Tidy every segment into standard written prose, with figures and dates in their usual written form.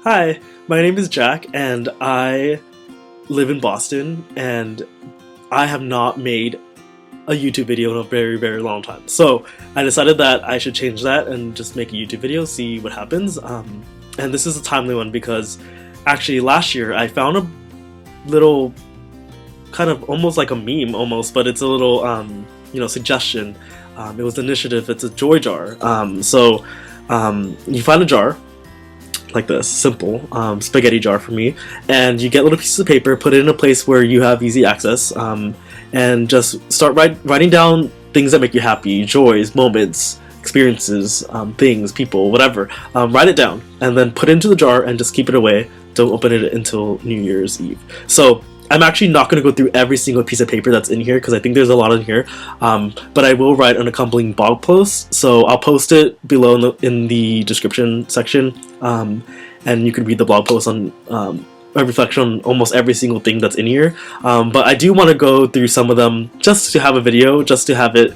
Hi, my name is Jack, and I live in Boston, and I have not made a YouTube video in a very, very long time. So I decided that I should change that and just make a YouTube video, see what happens. And this is a timely one because actually last year I found a little kind of almost like a meme almost, but it's a little suggestion. It was an initiative. It's a joy jar. You find a jar like this, simple spaghetti jar for me, and you get little pieces of paper, put it in a place where you have easy access, and just start writing down things that make you happy, joys, moments, experiences, things, people, whatever. Write it down and then put it into the jar and just keep it away. Don't open it until New Year's Eve. So I'm actually not going to go through every single piece of paper that's in here because I think there's a lot in here, but I will write an accompanying blog post, so I'll post it below in the description section, and you can read the blog post on a reflection on almost every single thing that's in here, but I do want to go through some of them just to have a video, just to have it,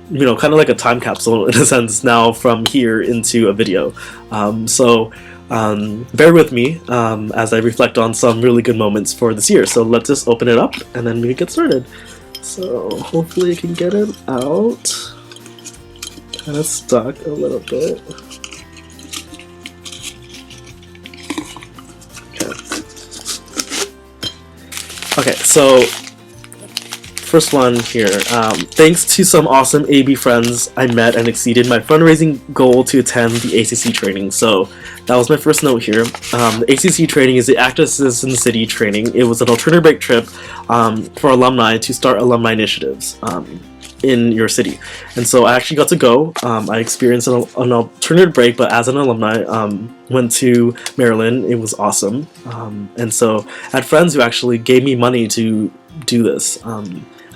kind of like a time capsule in a sense now from here into a video. Bear with me as I reflect on some really good moments for this year. So let's just open it up and then we get started. So hopefully I can get it out. Kind of stuck a little bit. Okay, so first one here. Thanks to some awesome AB friends I met and exceeded my fundraising goal to attend the ACC training. So that was my first note here. The ACC training is the Active Citizen City training. It was an alternative break trip for alumni to start alumni initiatives in your city. And so I actually got to go. I experienced an alternative break, but as an alumni, went to Maryland. It was awesome. And so I had friends who actually gave me money to do this.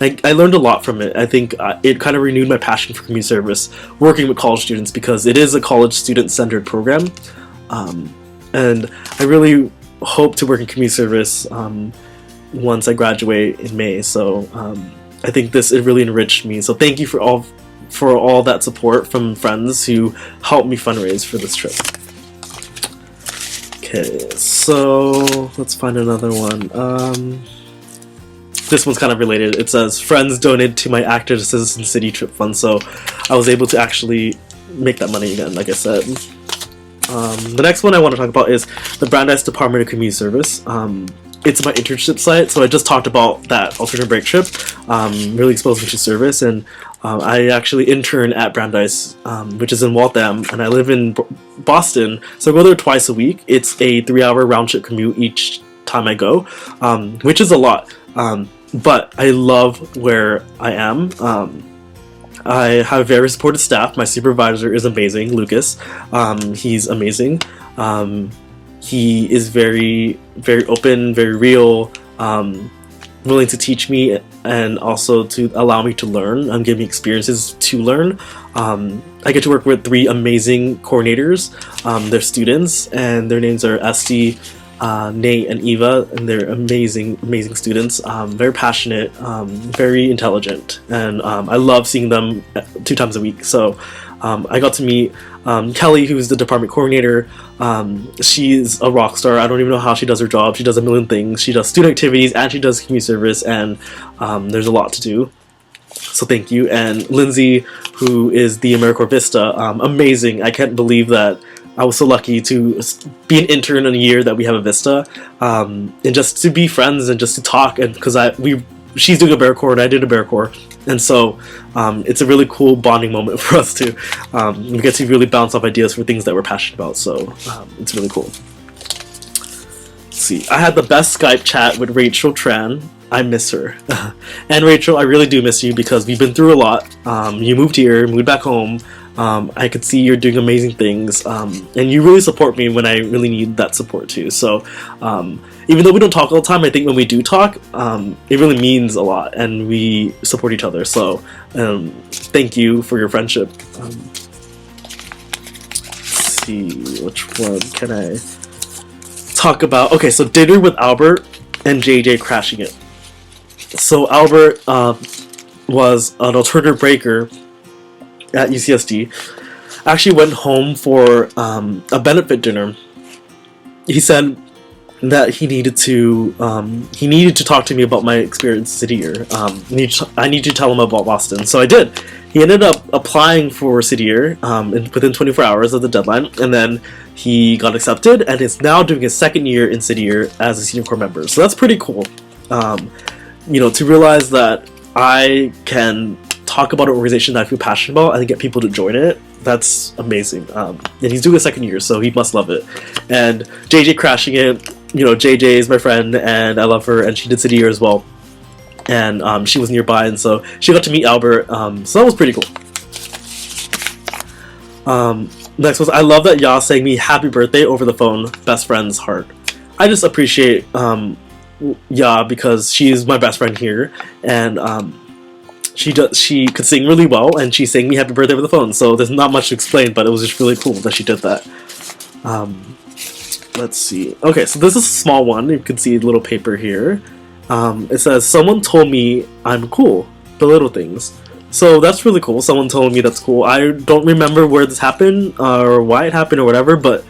I learned a lot from it. I think it kind of renewed my passion for community service, working with college students, because it is a college student-centered program. And I really hope to work in community service once I graduate in May. So I think it really enriched me. So thank you for all that support from friends who helped me fundraise for this trip. Okay, so let's find another one. This one's kind of related. It says, friends donated to my Active Citizen City trip fund, so I was able to actually make that money again, like I said. The next one I want to talk about is the Brandeis Department of Community Service. It's my internship site, so I just talked about that alternate break trip. Really exposed me to service, and I actually intern at Brandeis, which is in Waltham, and I live in Boston, so I go there twice a week. It's a 3-hour round-trip commute each time I go, which is a lot. But I love where I am. I have a very supportive staff. My supervisor is amazing, Lucas. He's amazing. He is very, very open, very real, willing to teach me and also to allow me to learn and give me experiences to learn. I get to work with 3 amazing coordinators. They're students, and their names are Esty, Nate, and Eva, and they're amazing students, very passionate, very intelligent, and I love seeing them 2 times a week. So I got to meet Kelly, who's the department coordinator. She's a rock star. I don't even know how she does her job. She does a million things. She does student activities and she does community service, and there's a lot to do. So thank you. And Lindsay, who is the AmeriCorps Vista, amazing. I can't believe that I was so lucky to be an intern in a year that we have a Vista, and just to be friends and just to talk, and because she's doing a AmeriCorps and I did a AmeriCorps, and so it's a really cool bonding moment for us too. We get to really bounce off ideas for things that we're passionate about, so it's really cool. Let's see, I had the best Skype chat with Rachel Tran. I miss her. And Rachel, I really do miss you because we've been through a lot. You moved here, moved back home. I could see you're doing amazing things, and you really support me when I really need that support too. So even though we don't talk all the time, I think when we do talk, it really means a lot, and we support each other. So thank you for your friendship. Let's see, which one can I talk about? Okay, so dinner with Albert and JJ crashing it. So Albert was an alternative breaker at UCSD. I actually went home for a benefit dinner he said that he needed to talk to me about my experience city year. I need to tell him about Boston, so I did. He ended up applying for city year within 24 hours of the deadline, and then he got accepted and is now doing his second year in city year as a senior core member. So that's pretty cool. To realize that I can talk about an organization that I feel passionate about and get people to join it. That's amazing. And he's doing a second year, so he must love it. And JJ crashing it. JJ is my friend, and I love her, and she did city year as well. And she was nearby, and so she got to meet Albert. So that was pretty cool. Next was, I love that Ya sang me happy birthday over the phone. Best friend's heart. I just appreciate Ya because she's my best friend here, and she could sing really well, and she sang me happy birthday over the phone. So there's not much to explain, but it was just really cool that she did that. Let's see. Okay, so this is a small one. You can see a little paper here. It says, someone told me I'm cool. The little things. So that's really cool. Someone told me that's cool. I don't remember where this happened or why it happened or whatever, but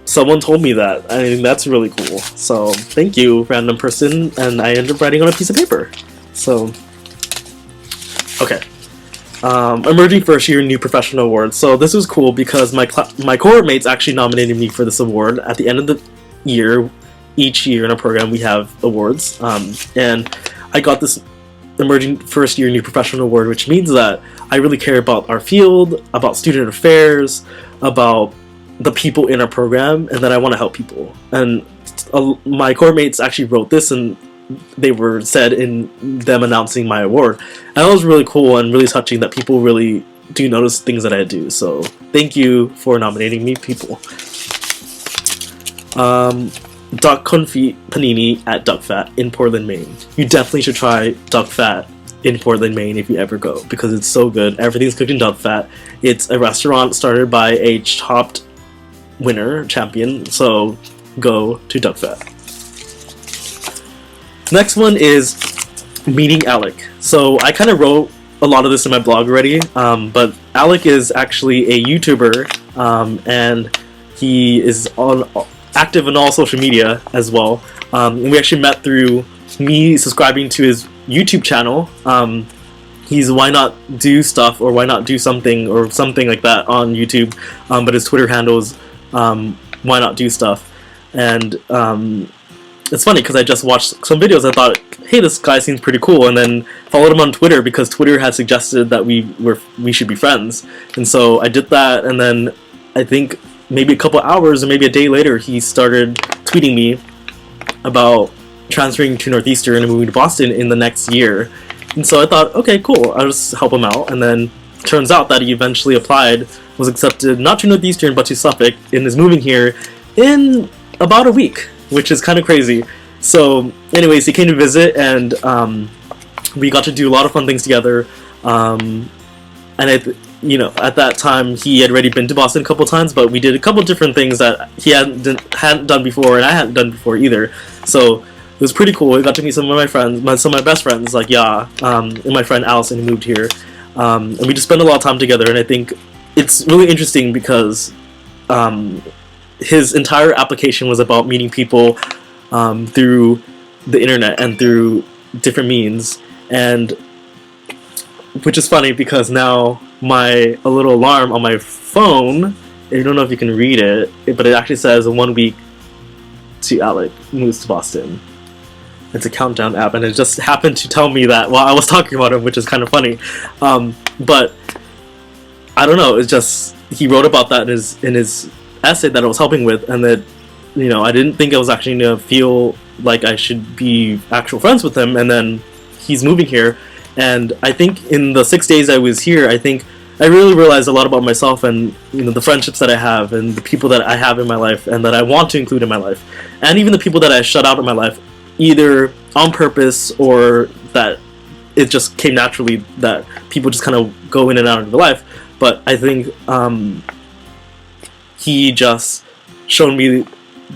someone told me that. I mean, that's really cool. So thank you, random person. And I ended up writing on a piece of paper. So, okay. Emerging First Year New Professional Award. So this was cool because my cohort mates actually nominated me for this award. At the end of the year, each year in our program we have awards, and I got this Emerging First Year New Professional Award, which means that I really care about our field, about student affairs, about the people in our program, and that I want to help people. And my cohort mates actually wrote this, and they were said in them announcing my award. And that was really cool and really touching that people really do notice things that I do. So thank you for nominating me, people. Duck confit panini at Duck Fat in Portland, Maine. You definitely should try Duck Fat in Portland, Maine if you ever go, because it's so good. Everything's cooked in duck fat. It's a restaurant started by a top champion, so go to Duck Fat. Next one is meeting Alec. So I kind of wrote a lot of this in my blog already, but Alec is actually a YouTuber, and he is active in all social media as well. And we actually met through me subscribing to his YouTube channel. He's Why Not Do Stuff, or Why Not Do Something, or something like that on YouTube, but his Twitter handle is Why Not Do Stuff. And it's funny because I just watched some videos. I thought, hey, this guy seems pretty cool, and then followed him on Twitter because Twitter had suggested that we should be friends. And so I did that, and then I think maybe a couple hours or maybe a day later, he started tweeting me about transferring to Northeastern and moving to Boston in the next year. And so I thought, okay, cool, I'll just help him out. And then turns out that he eventually applied, was accepted not to Northeastern but to Suffolk, and is moving here in about a week, which is kind of crazy. So anyways, he came to visit, and we got to do a lot of fun things together. And at that time he had already been to Boston a couple times, but we did a couple different things that he hadn't done before, and I hadn't done before either. So it was pretty cool. I got to meet some of my friends, some of my best friends, like and my friend Allison, who moved here. And we just spent a lot of time together, and I think it's really interesting because his entire application was about meeting people through the internet and through different means, and which is funny because now a little alarm on my phone, I don't know if you can read it, but it actually says 1 week to Alec moves to Boston. It's a countdown app, and it just happened to tell me that while I was talking about him, which is kind of funny. But I don't know, it's just, he wrote about that in his essay that I was helping with, and that, I didn't think I was actually going to feel like I should be actual friends with him, and then he's moving here. And I think in the 6 days I was here, I think I really realized a lot about myself, and the friendships that I have, and the people that I have in my life, and that I want to include in my life, and even the people that I shut out of my life, either on purpose or that it just came naturally, that people just kind of go in and out of your life. But I think he just showed me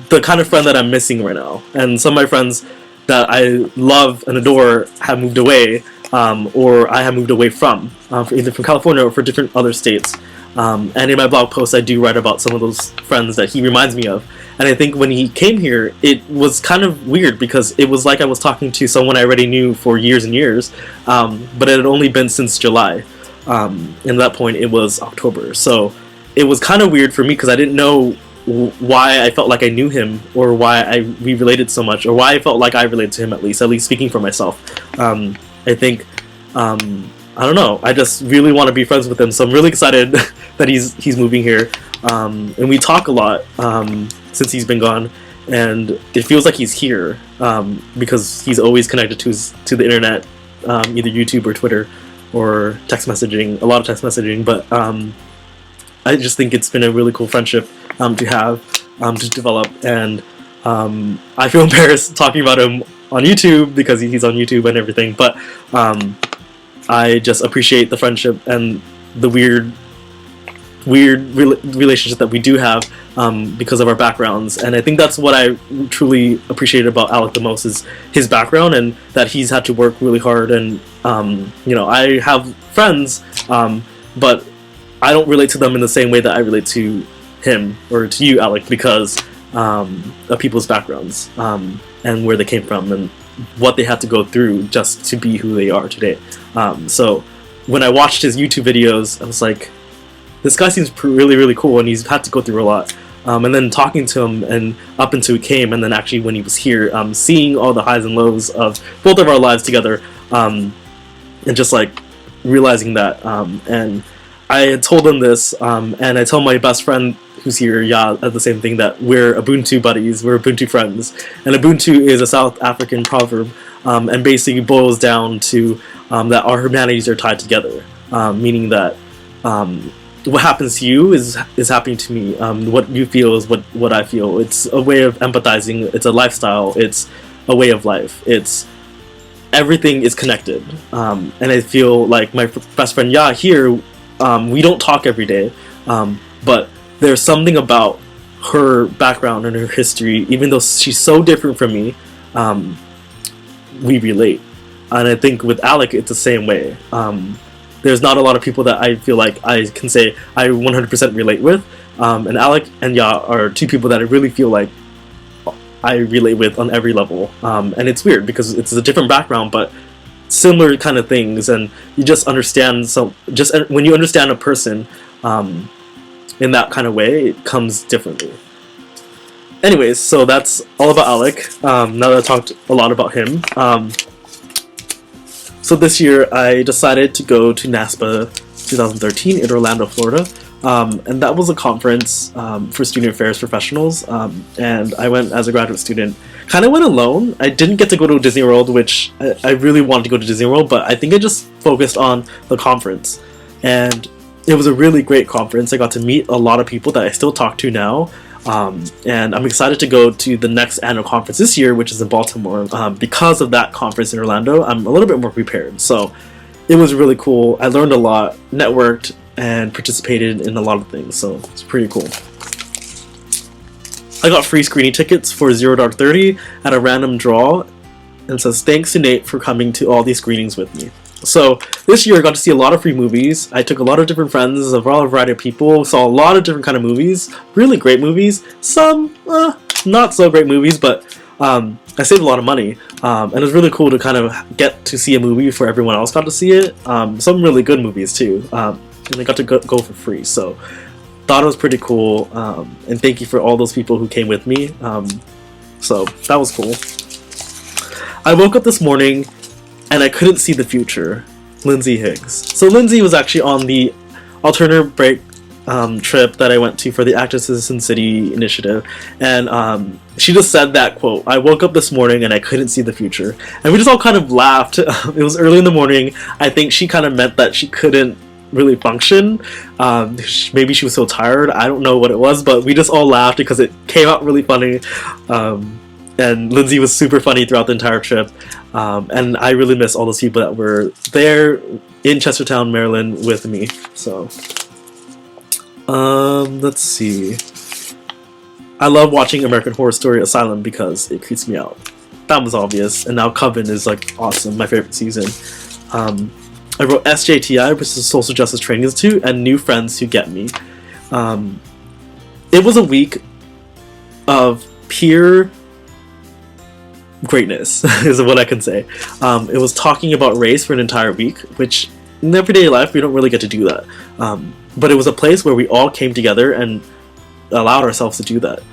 the kind of friend that I'm missing right now, and some of my friends that I love and adore have moved away. Or I have moved away from, either from California or for different other states. And in my blog post, I do write about some of those friends that he reminds me of. And I think when he came here, it was kind of weird because it was like I was talking to someone I already knew for years and years, but it had only been since July. And at that point, it was October. So it was kind of weird for me because I didn't know why I felt like I knew him, or why we related so much, or why I felt like I related to him, at least speaking for myself. I think, I don't know, I just really want to be friends with him, so I'm really excited that he's moving here. And we talk a lot since he's been gone, and it feels like he's here because he's always connected to the internet, either YouTube or Twitter or text messaging, a lot of text messaging. But I just think it's been a really cool friendship to have, to develop, and I feel embarrassed talking about him on YouTube because he's on YouTube and everything, but I just appreciate the friendship and the weird relationship that we do have because of our backgrounds. And I think that's what I truly appreciated about Alec the most, is his background, and that he's had to work really hard. And you know, I have friends, but I don't relate to them in the same way that I relate to him or to you, Alec, because of people's backgrounds and where they came from and what they had to go through just to be who they are today. So when I watched his YouTube videos, I was like, this guy seems really, really cool, and he's had to go through a lot. And then talking to him, and up until he came, and then actually when he was here, seeing all the highs and lows of both of our lives together, and just like realizing that. And I had told him this, and I told my best friend who's here, the same thing, that we're Ubuntu buddies, we're Ubuntu friends. And Ubuntu is a South African proverb, and basically boils down to that our humanities are tied together, meaning that what happens to you is happening to me. What you feel is what I feel. It's a way of empathizing. It's a lifestyle. It's a way of life. It's everything is connected. And I feel like my best friend here, we don't talk every day, but there's something about her background and her history, even though she's so different from me, we relate. And I think with Alec, it's the same way. There's not a lot of people that I feel like I can say I 100% relate with, and Alec and are two people that I really feel like I relate with on every level. And it's weird because it's a different background, but similar kind of things, and you just understand. So just when you understand a person in that kind of way, it comes differently. Anyways, so that's all about Alec. Now that I talked a lot about him. So this year I decided to go to NASPA 2013 in Orlando, Florida. And that was a conference for student affairs professionals. And I went as a graduate student. Kind of went alone. I didn't get to go to Disney World, which I really wanted to go to Disney World, but I think I just focused on the conference. And it was a really great conference. I got to meet a lot of people that I still talk to now. And I'm excited to go to the next annual conference this year, which is in Baltimore. Because of that conference in Orlando, I'm a little bit more prepared. So it was really cool. I learned a lot, networked, and participated in a lot of things. So it's pretty cool. I got free screening tickets for Zero Dark 30 at a random draw, and says thanks to Nate for coming to all these screenings with me. So this year I got to see a lot of free movies. I took a lot of different friends, a variety of people, saw a lot of different kind of movies, really great movies, some not so great movies, but I saved a lot of money, and it was really cool to kind of get to see a movie before everyone else got to see it. Some really good movies too, and I got to go for free, so thought it was pretty cool, and thank you for all those people who came with me. So that was cool. I woke up this morning and I couldn't see the future. Lindsay Higgs. So Lindsay was actually on the alternative break trip that I went to for the Active Citizen City initiative, and she just said that quote, "I woke up this morning and I couldn't see the future," and we just all kind of laughed. It was early in the morning. I think she kind of meant that she couldn't really function. Maybe she was so tired. I don't know what it was, but we just all laughed because it came out really funny. And Lindsay was super funny throughout the entire trip. And I really miss all those people that were there in Chestertown, Maryland with me. So, let's see. I love watching American Horror Story Asylum because it creeps me out. That was obvious. And now Coven is like awesome, my favorite season. I wrote SJTI, which is Social Justice Training Institute, and New Friends Who Get Me. It was a week of pure greatness, is what I can say. It was talking about race for an entire week, which in everyday life we don't really get to do that. But it was a place where we all came together and allowed ourselves to do that.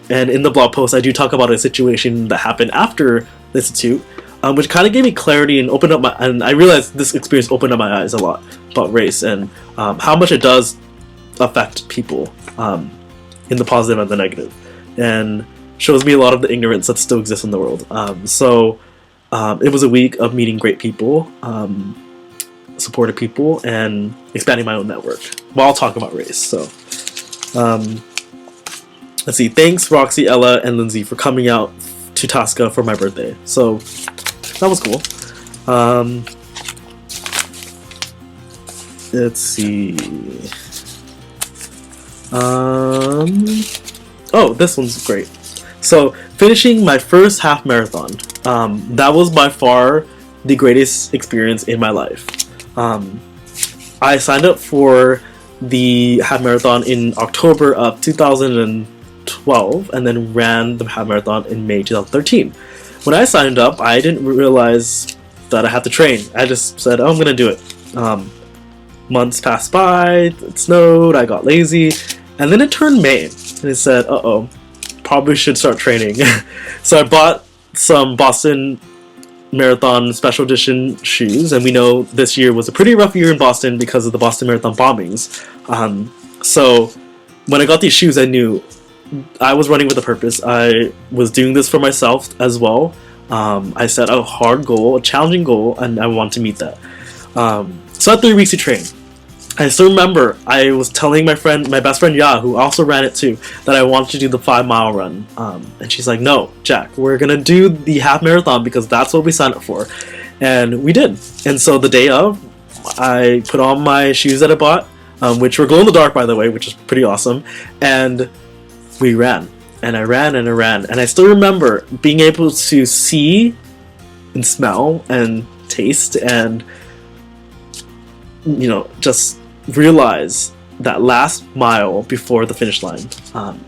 And in the blog post, I do talk about a situation that happened after the institute, which kind of gave me clarity and opened up my. And I realized this experience opened up my eyes a lot about race and how much it does affect people in the positive and the negative, and shows me a lot of the ignorance that still exists in the world. So it was a week of meeting great people, supportive people, and expanding my own network while talking about race. So. Let's see. Thanks, Roxy, Ella, and Lindsay for coming out to Tasca for my birthday. So that was cool. Let's see. Oh, this one's great. So finishing my first half marathon. That was by far the greatest experience in my life. I signed up for the half marathon in October of 2012 and then ran the half marathon in May 2013. When I signed up, I didn't realize that I had to train. I just said, oh, I'm gonna do it. Months passed by, it snowed, I got lazy, and then it turned May and it said, uh-oh, probably should start training. So I bought some Boston Marathon special edition shoes, and we know this year was a pretty rough year in Boston because of the Boston Marathon bombings. So when I got these shoes, I knew I was running with a purpose. I was doing this for myself as well. I set a hard goal, a challenging goal, and I want to meet that. So I had 3 weeks to train. I still remember I was telling my best friend Ya, who also ran it too, that I wanted to do the 5-mile run. And she's like, no, Jack, we're gonna do the half marathon because that's what we signed up for. And we did. And so the day of, I put on my shoes that I bought, which were glow in the dark, by the way, which is pretty awesome. And we ran. And I ran and I ran. And I still remember being able to see and smell and taste and, just realize that last mile before the finish line.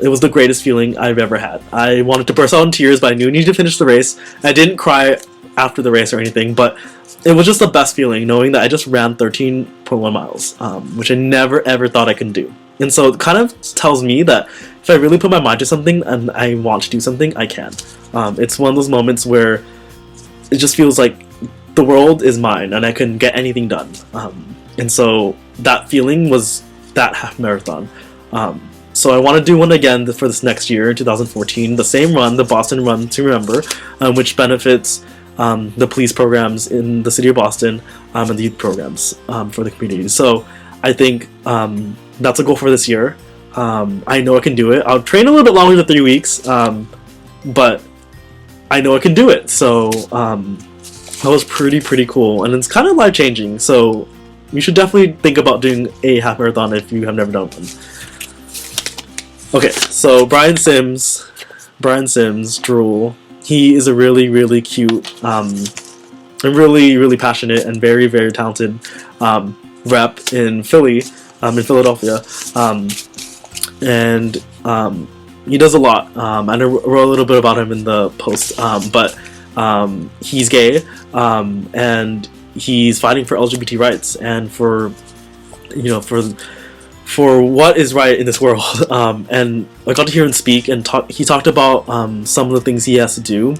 It was the greatest feeling I've ever had. I wanted to burst out in tears, but I knew I needed to finish the race. I didn't cry after the race or anything, but it was just the best feeling knowing that I just ran 13.1 miles, which I never ever thought I could do. And so it kind of tells me that if I really put my mind to something and I want to do something, I can. It's one of those moments where it just feels like the world is mine and I can get anything done. And so that feeling was that half marathon. So I want to do one again for this next year in 2014. The same run, the Boston Run to Remember, which benefits the police programs in the city of Boston and the youth programs for the community. So I think that's a goal for this year. I know I can do it. I'll train a little bit longer than 3 weeks, but I know I can do it. So that was pretty cool, and it's kind of life-changing. So you should definitely think about doing a half marathon if you have never done one. Okay, so Brian Sims, Drool. He is a really cute, and really passionate and very talented rep in Philadelphia, and he does a lot. And I wrote a little bit about him in the post, but he's gay, and he's fighting for LGBT rights and for what is right in this world. And I got to hear him speak and talk. He talked about some of the things he has to do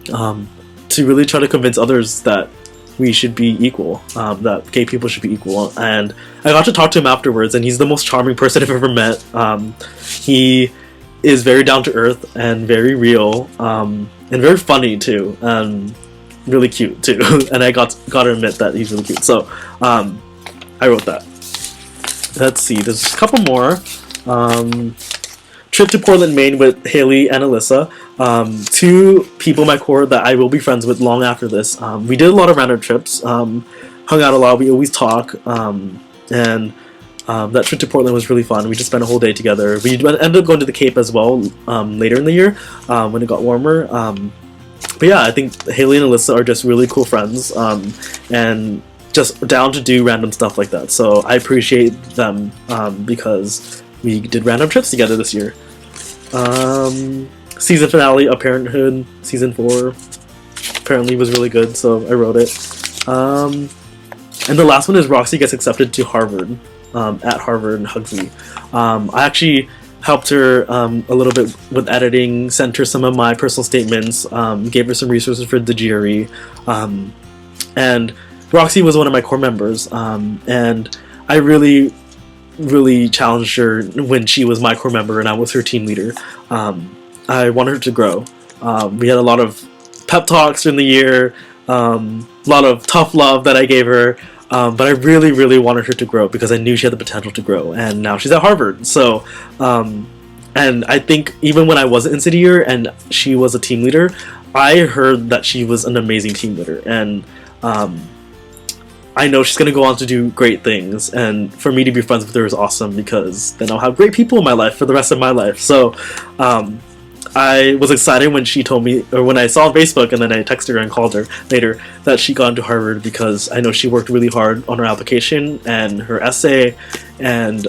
to really try to convince others that we should be equal, that gay people should be equal. And I got to talk to him afterwards, and he's the most charming person I've ever met. He is very down to earth and very real, and very funny too, and really cute too. And I got to admit that he's really cute. So I wrote that. Let's see, there's a couple more. Trip to Portland, Maine with Haley and Alyssa. 2 people in my core that I will be friends with long after this. We did a lot of random trips, hung out a lot, we always talk, and that trip to Portland was really fun. We just spent a whole day together. We ended up going to the Cape as well later in the year when it got warmer. But yeah, I think Haley and Alyssa are just really cool friends, and just down to do random stuff like that. So I appreciate them because we did random trips together this year. Season finale of Parenthood, season 4, apparently was really good, so I wrote it. And the last one is Roxy gets accepted to Harvard, at Harvard and hugs me. I actually helped her a little bit with editing, sent her some of my personal statements, gave her some resources for the GRE, and Roxy was one of my core members, and I really challenged her when she was my core member and I was her team leader. I wanted her to grow. We had a lot of pep talks during the year, a lot of tough love that I gave her, but I really wanted her to grow because I knew she had the potential to grow, and now she's at Harvard. So, and I think even when I wasn't in City Year and she was a team leader, I heard that she was an amazing team leader, and I know she's going to go on to do great things, and for me to be friends with her is awesome because then I'll have great people in my life for the rest of my life. So I was excited when she told me, or when I saw on Facebook, and then I texted her and called her later, that she got into Harvard because I know she worked really hard on her application and her essay, and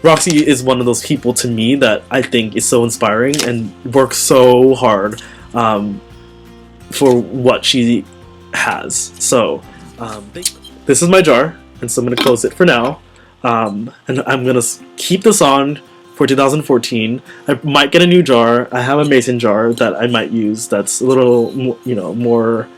Roxy is one of those people to me that I think is so inspiring and works so hard for what she has. So this is my jar, and so I'm going to close it for now, and I'm going to keep this on for 2014. I might get a new jar. I have a mason jar that I might use that's a little, more,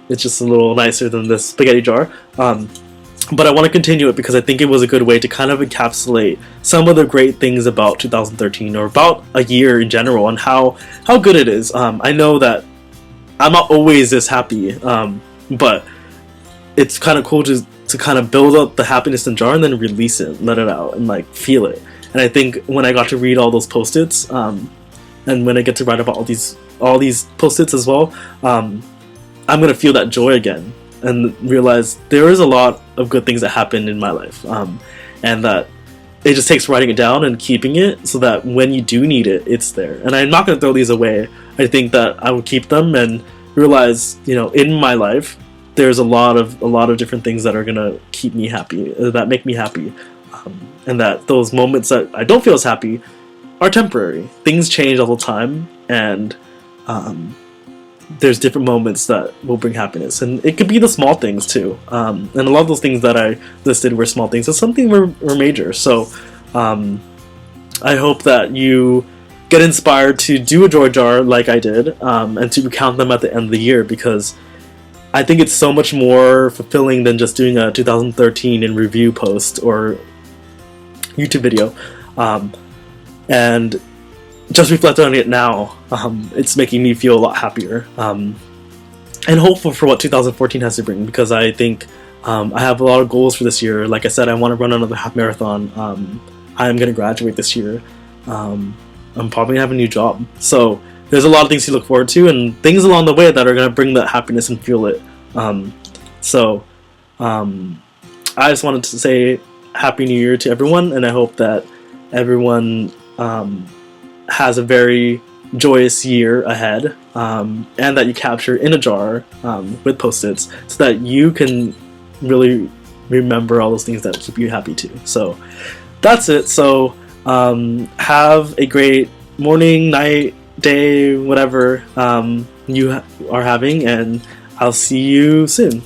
it's just a little nicer than this spaghetti jar, but I want to continue it because I think it was a good way to kind of encapsulate some of the great things about 2013, or about a year in general, and how good it is. I know that I'm not always this happy, but it's kind of cool to kind of build up the happiness in jar and then release it, let it out, and like feel it. And I think when I got to read all those post-its, and when I get to write about all these post-its as well, I'm gonna feel that joy again and realize there is a lot of good things that happen in my life, and that it just takes writing it down and keeping it so that when you do need it, it's there. And I'm not gonna throw these away. I think that I will keep them and realize, in my life, there's a lot of different things that are gonna keep me happy, that make me happy, and that those moments that I don't feel as happy are temporary. Things change all the time, and there's different moments that will bring happiness, and it could be the small things too. And a lot of those things that I listed were small things, and some things were major. So I hope that you get inspired to do a joy jar like I did, and to recount them at the end of the year, because I think it's so much more fulfilling than just doing a 2013 in review post or YouTube video, and just reflecting on it now, it's making me feel a lot happier, and hopeful for what 2014 has to bring, because I think I have a lot of goals for this year. Like I said, I want to run another half marathon. I'm going to graduate this year. I'm probably going to have a new job. So there's a lot of things to look forward to, and things along the way that are going to bring that happiness and fuel it. I just wanted to say Happy New Year to everyone, and I hope that everyone has a very joyous year ahead, and that you capture in a jar with post-its, so that you can really remember all those things that keep you happy too. So that's it. So have a great morning, night, day, whatever you are having, and I'll see you soon.